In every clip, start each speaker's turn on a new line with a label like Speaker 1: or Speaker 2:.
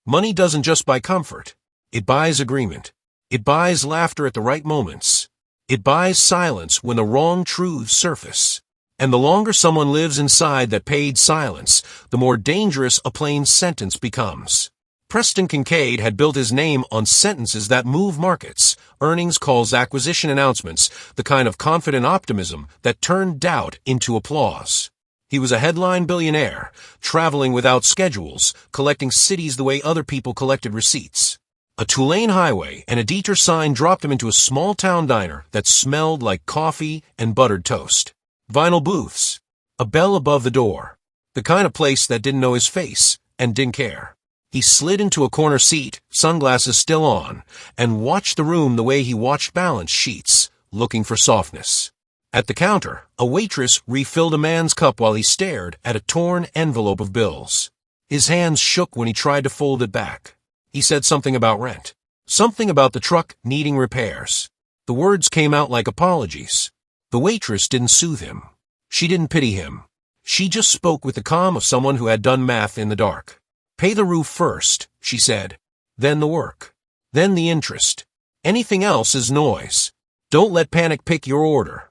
Speaker 1: Money doesn't just buy comfort. It buys agreement. It buys laughter at the right moments. It buys silence when the wrong truths surface. And the longer someone lives inside that paid silence, the more dangerous a plain sentence becomes. Preston Kincaid had built his name on sentences that move markets, earnings calls, acquisition announcements, the kind of confident optimism that turned doubt into applause. He was a headline billionaire, traveling without schedules, collecting cities the way other people collected receipts. A two-lane highway and a detour sign dropped him into a small-town diner that smelled like coffee and buttered toast. Vinyl booths. A bell above the door. The kind of place that didn't know his face and didn't care. He slid into a corner seat, sunglasses still on, and watched the room the way he watched balance sheets, looking for softness. At the counter, a waitress refilled a man's cup while he stared at a torn envelope of bills. His hands shook when he tried to fold it back. He said something about rent. Something about the truck needing repairs. The words came out like apologies. The waitress didn't soothe him. She didn't pity him. She just spoke with the calm of someone who had done math in the dark. Pay the roof first, she said. Then the work. Then the interest. Anything else is noise. Don't let panic pick your order.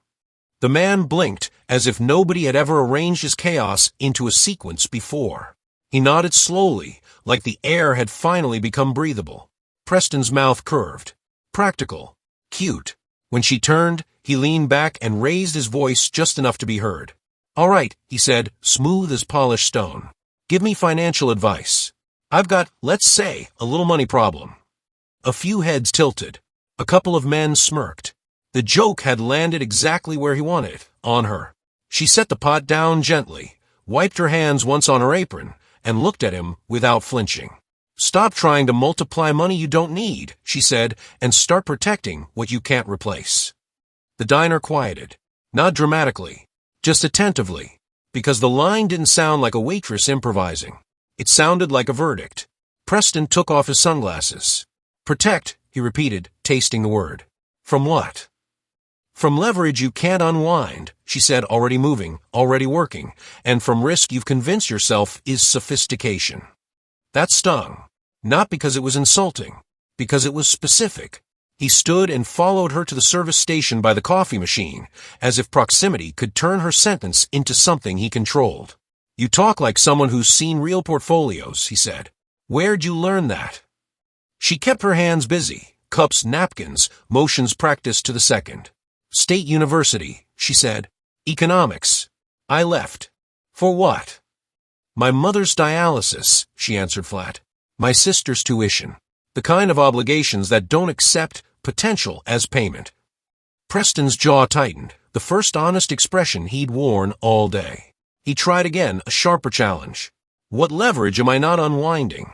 Speaker 1: The man blinked as if nobody had ever arranged his chaos into a sequence before. He nodded slowly, like the air had finally become breathable. Preston's mouth curved. Practical. Cute. When she turned, he leaned back and raised his voice just enough to be heard. All right, he said, smooth as polished stone. Give me financial advice. I've got, let's say, a little money problem. A few heads tilted. A couple of men smirked. The joke had landed exactly where he wanted it, on her. She set the pot down gently, wiped her hands once on her apron, and looked at him without flinching. Stop trying to multiply money you don't need, she said, and start protecting what you can't replace. The diner quieted. Not dramatically, just attentively, because the line didn't sound like a waitress improvising. It sounded like a verdict. Preston took off his sunglasses. Protect, he repeated, tasting the word. From what? From leverage you can't unwind, she said, already moving, already working, and from risk you've convinced yourself is sophistication. That stung. Not because it was insulting, because it was specific. He stood and followed her to the service station by the coffee machine, as if proximity could turn her sentence into something he controlled. You talk like someone who's seen real portfolios, he said. Where'd you learn that? She kept her hands busy, cups, napkins, motions practiced to the second. State University, she said. Economics. I left. For what? My mother's dialysis, she answered flat. My sister's tuition. The kind of obligations that don't accept potential as payment. Preston's jaw tightened, the first honest expression he'd worn all day. He tried again, a sharper challenge. What leverage am I not unwinding?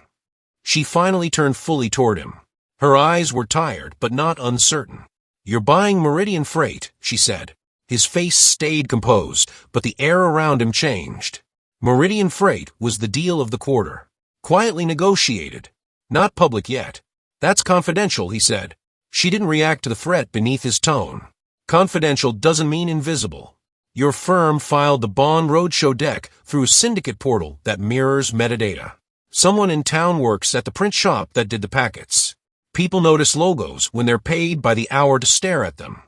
Speaker 1: She finally turned fully toward him. Her eyes were tired, but not uncertain. You're buying Meridian freight, she said. His face stayed composed, but the air around him changed. Meridian freight was the deal of the quarter. Quietly negotiated. Not public yet. That's confidential, he said. She didn't react to the threat beneath his tone. Confidential doesn't mean invisible. Your firm filed the Bond Roadshow deck through a syndicate portal that mirrors metadata. Someone in town works at the print shop that did the packets. People notice logos when they're paid by the hour to stare at them.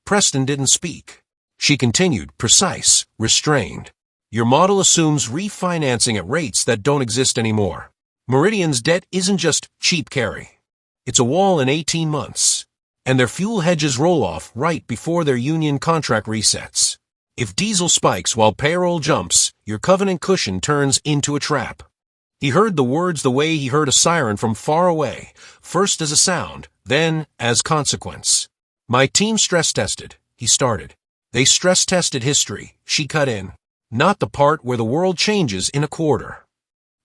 Speaker 1: Preston didn't speak. She continued, precise, restrained. Your model assumes refinancing at rates that don't exist anymore. Meridian's debt isn't just cheap carry. It's a wall in 18 months. And their fuel hedges roll off right before their union contract resets. If diesel spikes while payroll jumps, your covenant cushion turns into a trap. He heard the words the way he heard a siren from far away, first as a sound, then as consequence. My team stress-tested, he started. They stress-tested history, she cut in. Not the part where the world changes in a quarter.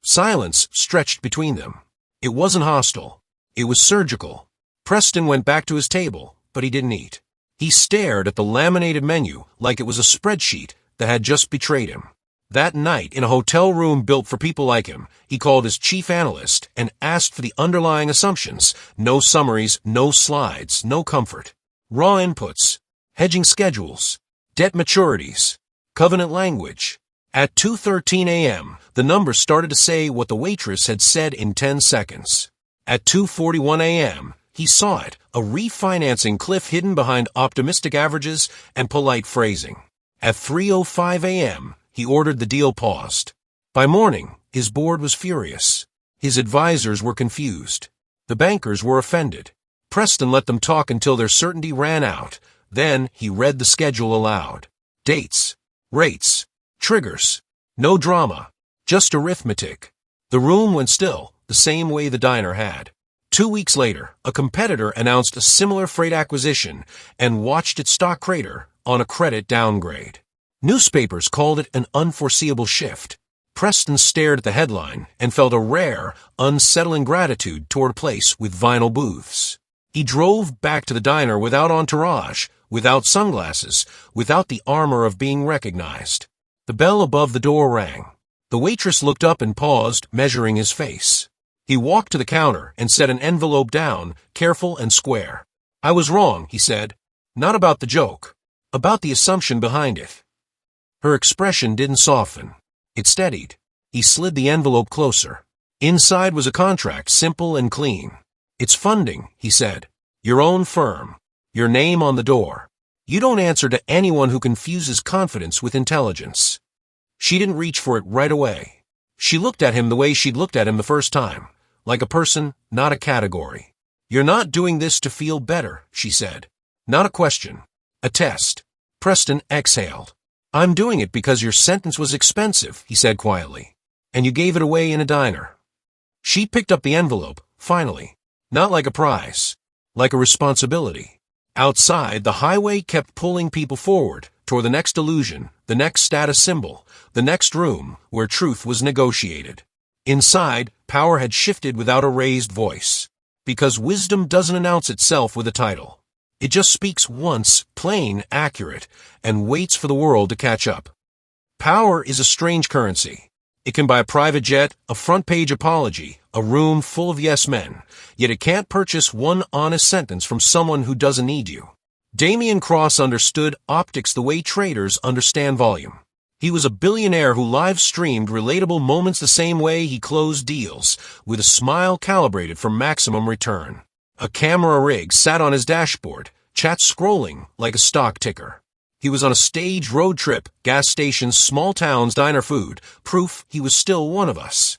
Speaker 1: Silence stretched between them. It wasn't hostile. It was surgical. Preston went back to his table, but he didn't eat. He stared at the laminated menu like it was a spreadsheet that had just betrayed him. That night, in a hotel room built for people like him, he called his chief analyst and asked for the underlying assumptions. No summaries, no slides, no comfort. Raw inputs, hedging schedules, debt maturities, covenant language. At 2:13 a.m., the number started to say what the waitress had said in 10 seconds. At 2:41 a.m., he saw it, a refinancing cliff hidden behind optimistic averages and polite phrasing. At 3:05 a.m., he ordered the deal paused. By morning, his board was furious. His advisors were confused. The bankers were offended. Preston let them talk until their certainty ran out. Then he read the schedule aloud. Dates, rates, triggers. No drama, just arithmetic. The room went still, the same way the diner had. 2 weeks later, a competitor announced a similar freight acquisition and watched its stock crater on a credit downgrade. Newspapers called it an unforeseeable shift. Preston stared at the headline and felt a rare, unsettling gratitude toward a place with vinyl booths. He drove back to the diner without entourage, without sunglasses, without the armor of being recognized. The bell above the door rang. The waitress looked up and paused, measuring his face. He walked to the counter and set an envelope down, careful and square. I was wrong, he said. Not about the joke. About the assumption behind it. Her expression didn't soften. It steadied. He slid the envelope closer. Inside was a contract, simple and clean. It's funding, he said. Your own firm. Your name on the door. You don't answer to anyone who confuses confidence with intelligence. She didn't reach for it right away. She looked at him the way she'd looked at him the first time, like a person, not a category. You're not doing this to feel better, she said. Not a question. A test. Preston exhaled. I'm doing it because your sentence was expensive, he said quietly. And you gave it away in a diner. She picked up the envelope, finally. Not like a prize. Like a responsibility. Outside, the highway kept pulling people forward, toward the next illusion, the next status symbol, the next room where truth was negotiated. Inside, power had shifted without a raised voice. Because wisdom doesn't announce itself with a title. It just speaks once, plain, accurate, and waits for the world to catch up. Power is a strange currency. It can buy a private jet, a front-page apology, a room full of yes men, yet it can't purchase one honest sentence from someone who doesn't need you. Damian Cross understood optics the way traders understand volume. He was a billionaire who live-streamed relatable moments the same way he closed deals, with a smile calibrated for maximum return. A camera rig sat on his dashboard, chat scrolling like a stock ticker. He was on a staged road trip, gas stations, small towns, diner food, proof he was still one of us.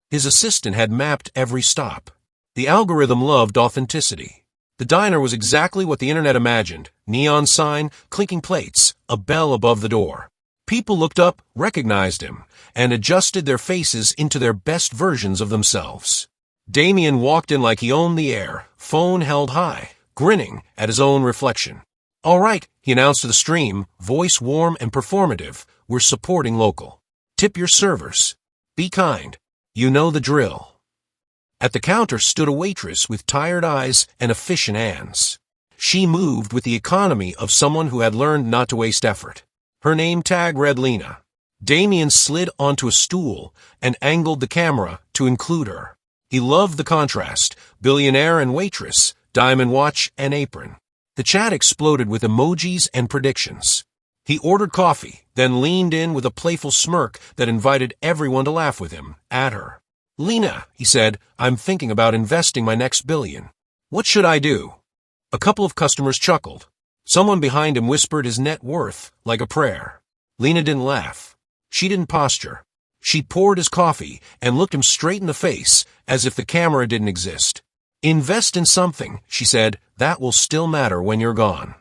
Speaker 1: His assistant had mapped every stop. The algorithm loved authenticity. The diner was exactly what the internet imagined. Neon sign, clinking plates, a bell above the door. People looked up, recognized him, and adjusted their faces into their best versions of themselves. Damian walked in like he owned the air, phone held high, grinning at his own reflection. All right, he announced to the stream, voice warm and performative, we're supporting local. Tip your servers. Be kind. You know the drill. At the counter stood a waitress with tired eyes and efficient hands. She moved with the economy of someone who had learned not to waste effort. Her name tag read Lena. Damian slid onto a stool and angled the camera to include her. He loved the contrast, billionaire and waitress, diamond watch and apron. The chat exploded with emojis and predictions. He ordered coffee, then leaned in with a playful smirk that invited everyone to laugh with him, at her. Lena, he said, I'm thinking about investing my next billion. What should I do? A couple of customers chuckled. Someone behind him whispered his net worth, like a prayer. Lena didn't laugh. She didn't posture. She poured his coffee and looked him straight in the face, as if the camera didn't exist. Invest in something, she said, that will still matter when you're gone.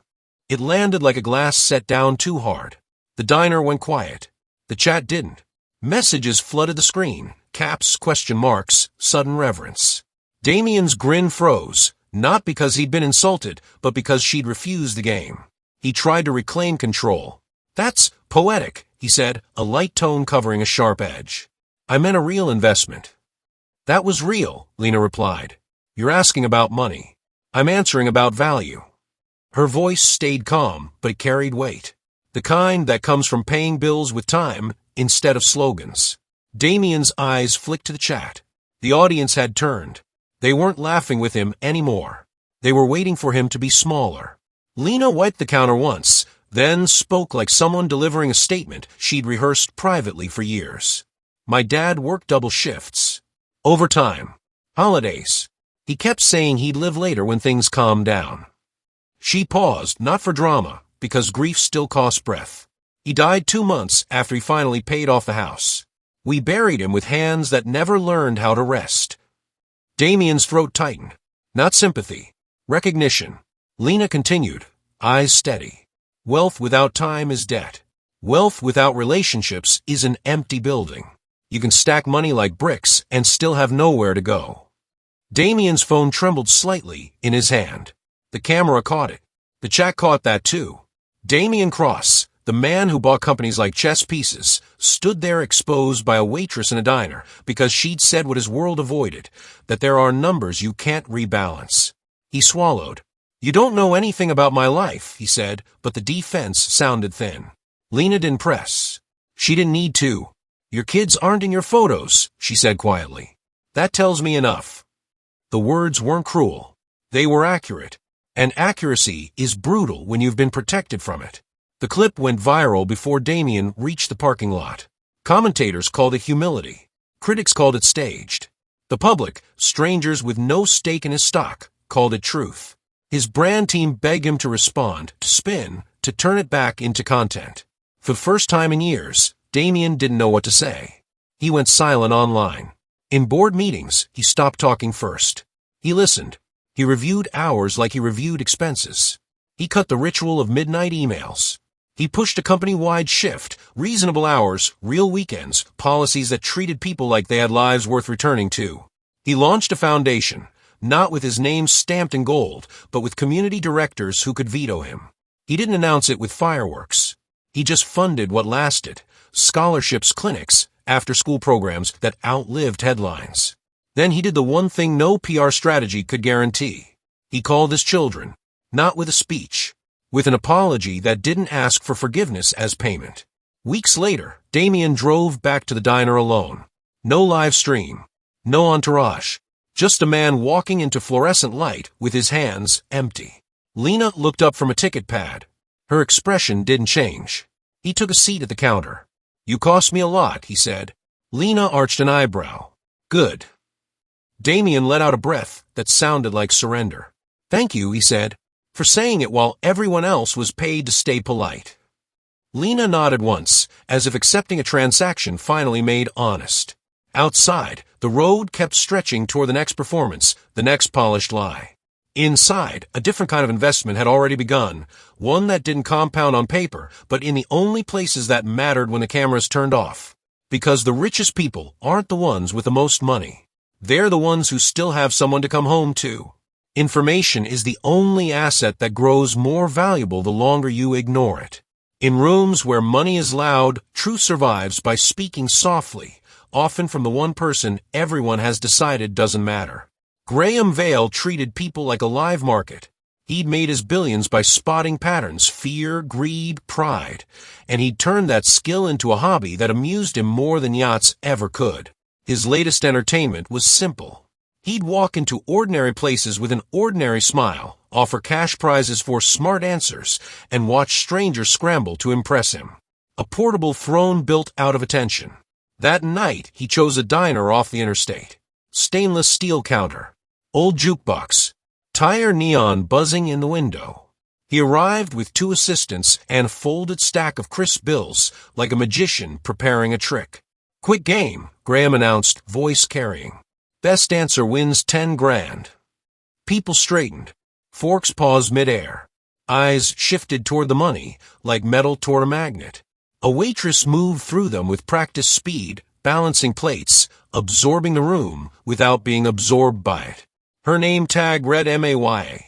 Speaker 1: It landed like a glass set down too hard. The diner went quiet. The chat didn't. Messages flooded the screen. Caps, question marks, sudden reverence. Damian's grin froze, not because he'd been insulted, but because she'd refused the game. He tried to reclaim control. That's poetic, he said, a light tone covering a sharp edge. I meant a real investment. That was real, Lena replied. You're asking about money. I'm answering about value. Her voice stayed calm, but it carried weight. The kind that comes from paying bills with time instead of slogans. Damian's eyes flicked to the chat. The audience had turned. They weren't laughing with him anymore. They were waiting for him to be smaller. Lena wiped the counter once, then spoke like someone delivering a statement she'd rehearsed privately for years. My dad worked double shifts. Overtime. Holidays. He kept saying he'd live later when things calmed down. She paused, not for drama, because grief still costs breath. He died 2 months after he finally paid off the house. We buried him with hands that never learned how to rest. Damien's throat tightened. Not sympathy. Recognition. Lena continued, eyes steady. Wealth without time is debt. Wealth without relationships is an empty building. You can stack money like bricks and still have nowhere to go. Damien's phone trembled slightly in his hand. The camera caught it. The chat caught that too. Damien Cross, the man who bought companies like chess pieces, stood there exposed by a waitress in a diner because she'd said what his world avoided, that there are numbers you can't rebalance. He swallowed. You don't know anything about my life, he said, but the defense sounded thin. Lena didn't press. She didn't need to. Your kids aren't in your photos, she said quietly. That tells me enough. The words weren't cruel. They were accurate. And accuracy is brutal when you've been protected from it. The clip went viral before Damien reached the parking lot. Commentators called it humility. Critics called it staged. The public, strangers with no stake in his stock, called it truth. His brand team begged him to respond, to spin, to turn it back into content. For the first time in years, Damien didn't know what to say. He went silent online. In board meetings, he stopped talking first. He listened. He reviewed hours like he reviewed expenses. He cut the ritual of midnight emails. He pushed a company-wide shift, reasonable hours, real weekends, policies that treated people like they had lives worth returning to. He launched a foundation, not with his name stamped in gold, but with community directors who could veto him. He didn't announce it with fireworks. He just funded what lasted, scholarships, clinics, after-school programs that outlived headlines. Then he did the one thing no PR strategy could guarantee. He called his children, not with a speech, with an apology that didn't ask for forgiveness as payment. Weeks later, Damien drove back to the diner alone. No live stream, no entourage. Just a man walking into fluorescent light with his hands empty. Lena looked up from a ticket pad. Her expression didn't change. He took a seat at the counter. You cost me a lot, he said. Lena arched an eyebrow. Good. Damien let out a breath that sounded like surrender. Thank you, he said, for saying it while everyone else was paid to stay polite. Lena nodded once, as if accepting a transaction finally made honest. Outside, the road kept stretching toward the next performance, the next polished lie. Inside, a different kind of investment had already begun, one that didn't compound on paper, but in the only places that mattered when the cameras turned off. Because the richest people aren't the ones with the most money. They're the ones who still have someone to come home to. Information is the only asset that grows more valuable the longer you ignore it. In rooms where money is loud, truth survives by speaking softly, often from the one person everyone has decided doesn't matter. Graham Vale treated people like a live market. He'd made his billions by spotting patterns, fear, greed, pride, and he'd turned that skill into a hobby that amused him more than yachts ever could. His latest entertainment was simple. He'd walk into ordinary places with an ordinary smile, offer cash prizes for smart answers, and watch strangers scramble to impress him. A portable throne built out of attention. That night, he chose a diner off the interstate. Stainless steel counter. Old jukebox. Tire neon buzzing in the window. He arrived with 2 assistants and a folded stack of crisp bills, like a magician preparing a trick. Quick game, Graham announced, voice carrying. Best answer wins 10 grand. People straightened. Forks paused midair. Eyes shifted toward the money, like metal toward a magnet. A waitress moved through them with practiced speed, balancing plates, absorbing the room without being absorbed by it. Her name tag read MAYA.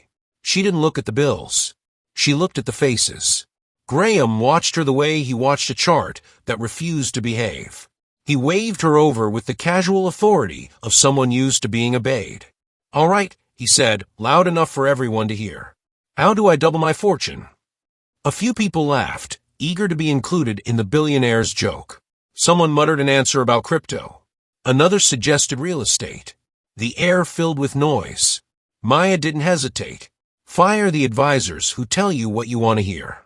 Speaker 1: She didn't look at the bills. She looked at the faces. Graham watched her the way he watched a chart that refused to behave. He waved her over with the casual authority of someone used to being obeyed. All right, he said, loud enough for everyone to hear. How do I double my fortune? A few people laughed, eager to be included in the billionaire's joke. Someone muttered an answer about crypto. Another suggested real estate. The air filled with noise. Maya didn't hesitate. Fire the advisors who tell you what you want to hear.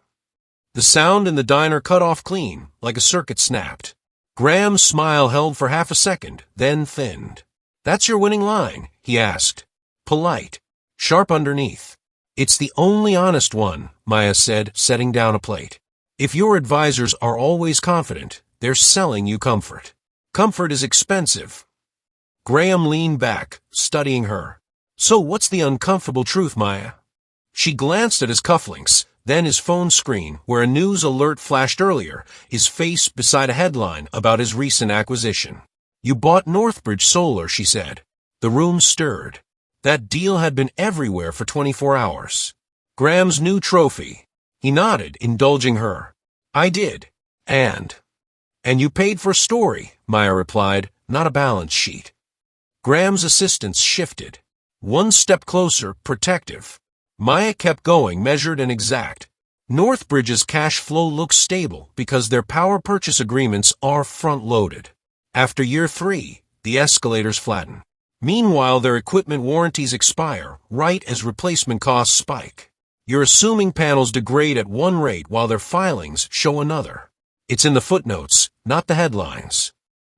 Speaker 1: The sound in the diner cut off clean, like a circuit snapped. Graham's smile held for half a second, then thinned. "That's your winning line?" he asked. Polite. Sharp underneath. "It's the only honest one," Maya said, setting down a plate. "If your advisors are always confident, they're selling you comfort. Comfort is expensive." Graham leaned back, studying her. "So what's the uncomfortable truth, Maya?" She glanced at his cufflinks, then his phone screen, where a news alert flashed earlier, his face beside a headline about his recent acquisition. "You bought Northbridge Solar," she said. The room stirred. That deal had been everywhere for 24 hours. Graham's new trophy. He nodded, indulging her. "I did. And you paid for a story," Maya replied, "not a balance sheet." Graham's assistants shifted. One step closer, protective. Maya kept going, measured and exact. Northbridge's cash flow looks stable because their power purchase agreements are front-loaded. After year 3, the escalators flatten. Meanwhile, their equipment warranties expire right as replacement costs spike. You're assuming panels degrade at one rate while their filings show another. It's in the footnotes, not the headlines.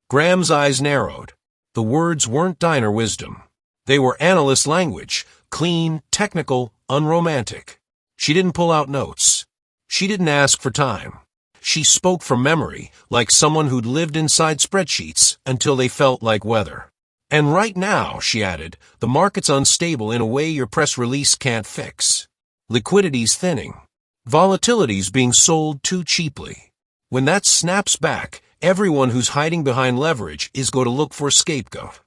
Speaker 1: Graham's eyes narrowed. The words weren't diner wisdom. They were analyst language, clean, technical, unromantic. She didn't pull out notes. She didn't ask for time. She spoke from memory, like someone who'd lived inside spreadsheets until they felt like weather. "And right now," she added, "the market's unstable in a way your press release can't fix. Liquidity's thinning. Volatility's being sold too cheaply. When that snaps back, everyone who's hiding behind leverage is going to look for a scapegoat."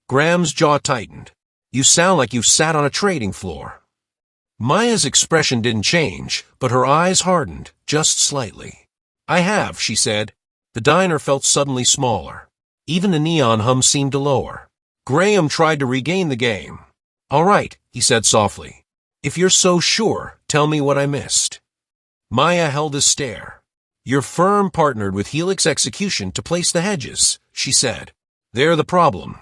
Speaker 1: Graham's jaw tightened. "You sound like you've sat on a trading floor." Maya's expression didn't change, but her eyes hardened, just slightly. "I have," she said. The diner felt suddenly smaller. Even the neon hum seemed to lower. Graham tried to regain the game. "All right," he said softly. "If you're so sure, tell me what I missed." Maya held his stare. "Your firm partnered with Helix Execution to place the hedges," she said. "They're the problem."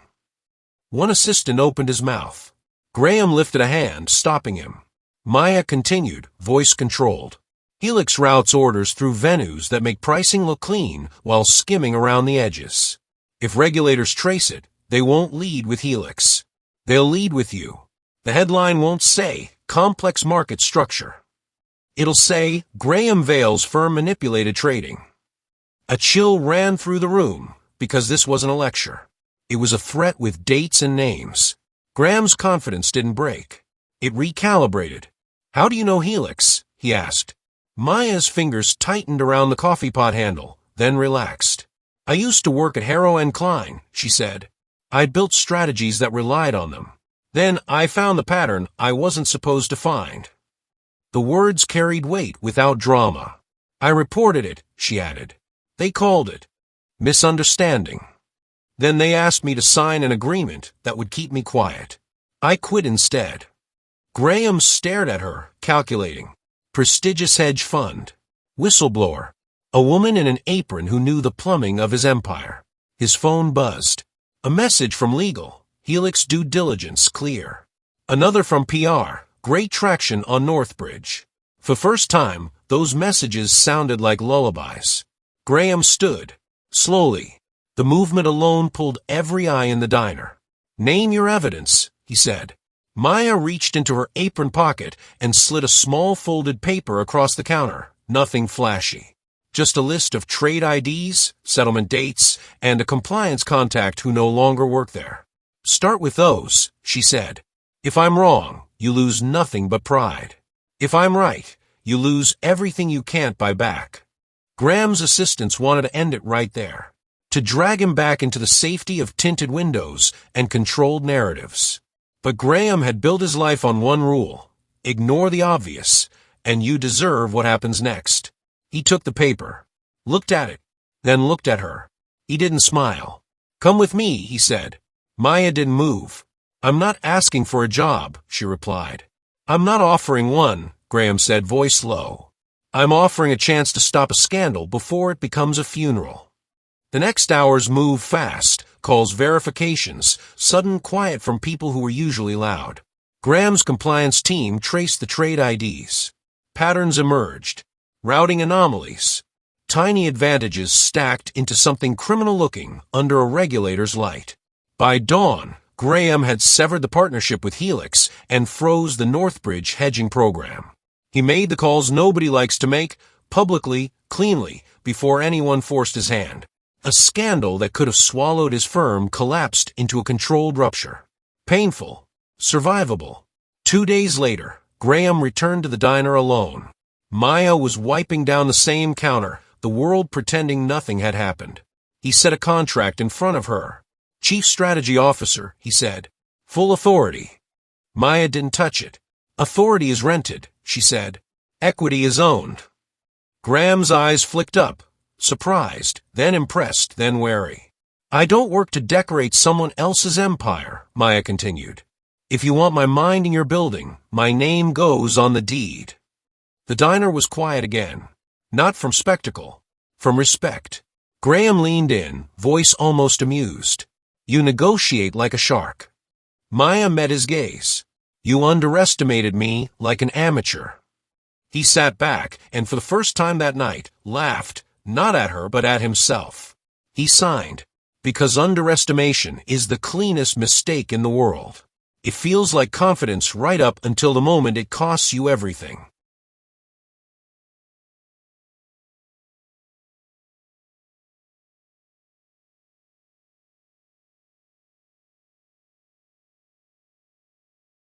Speaker 1: One assistant opened his mouth. Graham lifted a hand, stopping him. Maya continued, voice controlled. "Helix routes orders through venues that make pricing look clean while skimming around the edges. If regulators trace it, they won't lead with Helix. They'll lead with you. The headline won't say, 'Complex market structure.' It'll say, 'Graham Vale's firm manipulated trading.'" A chill ran through the room, because this wasn't a lecture. It was a threat with dates and names. Graham's confidence didn't break. It recalibrated. "How do you know Helix?" he asked. Maya's fingers tightened around the coffee pot handle, then relaxed. "I used to work at Harrow and Klein," she said. "I built strategies that relied on them. Then I found the pattern I wasn't supposed to find." The words carried weight without drama. "I reported it," she added. "They called it misunderstanding. Then they asked me to sign an agreement that would keep me quiet. I quit instead." Graham stared at her, calculating. Prestigious hedge fund. Whistleblower. A woman in an apron who knew the plumbing of his empire. His phone buzzed. A message from legal. Helix due diligence clear. Another from PR. Great traction on Northbridge. For first time, those messages sounded like lullabies. Graham stood. Slowly. The movement alone pulled every eye in the diner. "Name your evidence," he said. Maya reached into her apron pocket and slid a small folded paper across the counter. Nothing flashy. Just a list of trade IDs, settlement dates, and a compliance contact who no longer worked there. "Start with those," she said. "If I'm wrong, you lose nothing but pride. If I'm right, you lose everything you can't buy back." Graham's assistants wanted to end it right there. To drag him back into the safety of tinted windows and controlled narratives. But Graham had built his life on one rule: ignore the obvious, and you deserve what happens next. He took the paper, looked at it, then looked at her. He didn't smile. "Come with me," he said. Maya didn't move. "I'm not asking for a job," she replied. "I'm not offering one," Graham said, voice low. "I'm offering a chance to stop a scandal before it becomes a funeral." The next hours moved fast. Calls, verifications, sudden quiet from people who were usually loud. Graham's compliance team traced the trade IDs. Patterns emerged. routing anomalies. Tiny advantages stacked into something criminal-looking under a regulator's light. By dawn, Graham had severed the partnership with Helix and froze the Northbridge hedging program. He made the calls nobody likes to make, publicly, cleanly, before anyone forced his hand. A scandal that could have swallowed his firm collapsed into a controlled rupture. Painful. Survivable. 2 days later, Graham returned to the diner alone. Maya was wiping down the same counter, the world pretending nothing had happened. He set a contract in front of her. Chief Strategy Officer, he said. Full authority. Maya didn't touch it. Authority is rented, she said. Equity is owned. Graham's eyes flicked up, surprised, then impressed, then wary. I don't work to decorate someone else's empire, Maya continued. If you want my mind in your building, my name goes on the deed. The diner was quiet again. Not from spectacle, from respect. Graham leaned in, voice almost amused. You negotiate like a shark. Maya met his gaze. You underestimated me like an amateur. He sat back and for the first time that night, laughed, not at her but at himself. He signed, because underestimation is the cleanest mistake in the world. It feels like confidence right up until the moment it costs you everything.